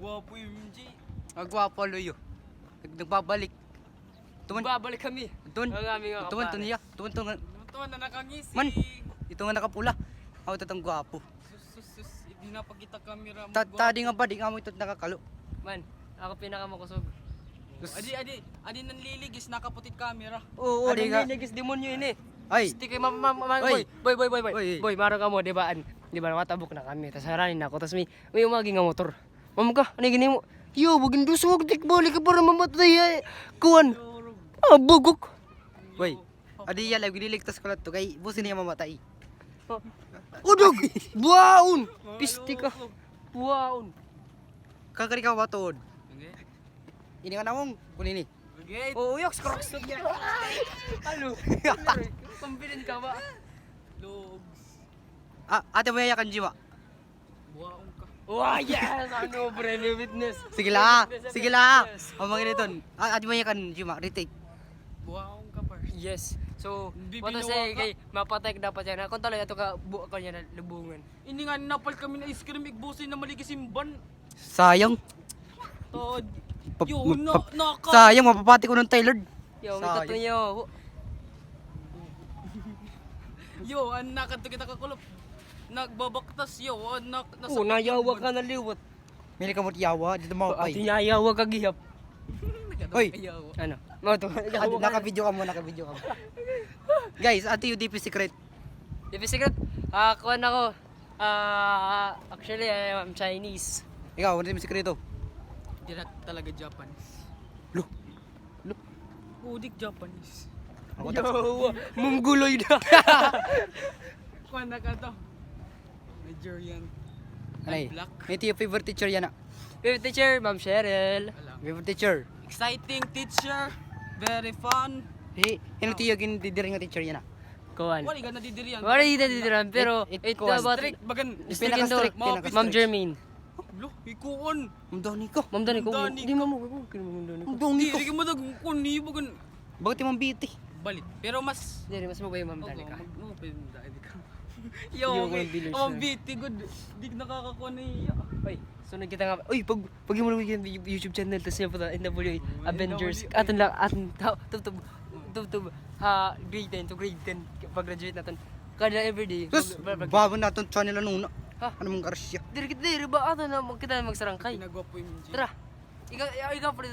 Gwapo yung MJ. Agwapo luyo. Nagbabalik. Babalik kami. Tuman. Ang aming mga Tuman kapare. niya. Tuman. Tuwan na nakangisi. Man. Ito nga nakapula. Ako tatang gwapo. Sus. Hindi na pagkita kamera mo. Tadi nga ba di nga mo ito nakakalo. Man, ako pinakamakusog. Adi nanliligis, nakaputit camera. Oo, Adi nga. nanginigis demonyo yun eh. Ay. Stick kay Oy. Oy. Boy, maro ka mo, di ba? Di ba nakatabok na kami. Tapos haranin ako. Tapos may umagi nga motor. Ma'am ka, ano gini mo? Yo, bagin doon sa wagtik balik ka para mamatay. Kuwan. Ah, bugok. Hoy. Adi ya lagi diligtas ko lang to kay busin niya mamatay. Udog! Buwaon! Pisti ka. Buwaon. Kakari ka ba tuod? Okay. Ini nga namong kunini. Okay. Oo, yoks, crocs. Ano? Confident ka ba? Logs. Ate mo yayakan jiwa. Buwaong ka. Wow, yes! Ano, pre, may witness. Sige la. Sige la. Ang mga ganito. Ate mo yayakan jiwa. Retake. Buwaong ka par. Yes. So, Bibinawa what to say, ka. kay mapatay dapat yan. Kung talaga ito ka, buo ka niya na lubungan. Ini nga napal kami na ice cream igbusin na maligisimban. Sayang. Tod. Pa- Yo, ma- naka. Sayang mapapati ko ng Taylor. Yo, may Sayang. tattoo niyo. Yo, anak kadto kita kakulop. Nagbabaktas yo, anak Oo, nayawa ka na liwat. Mili ka mo't yawa. Dito mo Ati ay. nayawa ka gihap. Hoy. Ano? Mo to. Naka-video ka mo. Naka-video ka mo. Guys, ate UDP secret. Dipi secret. Kuha na ko. Actually, I'm Chinese. Ikaw, ano yung sekreto? Di na talaga Japanese. Lo. Udik Japanese. Ako Yo, mongguloy na. Kuan na ka to. Nigerian. Ay, Black. ito yung favorite teacher yan. Favorite teacher, Ma'am Cheryl. Alam. Favorite teacher. Exciting teacher. Very fun. Ano tiyo gindidiring nga teacher yan. Kuhan. Wali ka nadidiriyan. Wala yung dadidiran, pero It- it kuhan. about Strict bagan. speaking to Pinaka-strict, Ma'am pinaka-strict. Ma'am Jermaine. Lo, ikuon. Ang dani ko. Ma'am Dani ko. Ma'am Dani Di mo mo. Ma'am Dani ko. Ang dani ko. Dili ka mo dag kun ni bagan. Bakit yung biti? Balit. Pero mas Hindi, mas mabay Ma'am Dani ka. Yo, Yung okay. mga dealers Ang na. biti good. Di nakakakuha na iya. Oy, sunod kita nga. Uy, pag mo lang yung YouTube channel, tapos yung puta, NWA, Avengers, atin lang, tub, grade 10 to grade 10, pag-graduate natin. Kada everyday. Tapos, babo natin channel ano na. Ha? Ano mong karsya? Diri ba ato na kita magsarangkay. Pinagwapo yung Tara. Ikaw pre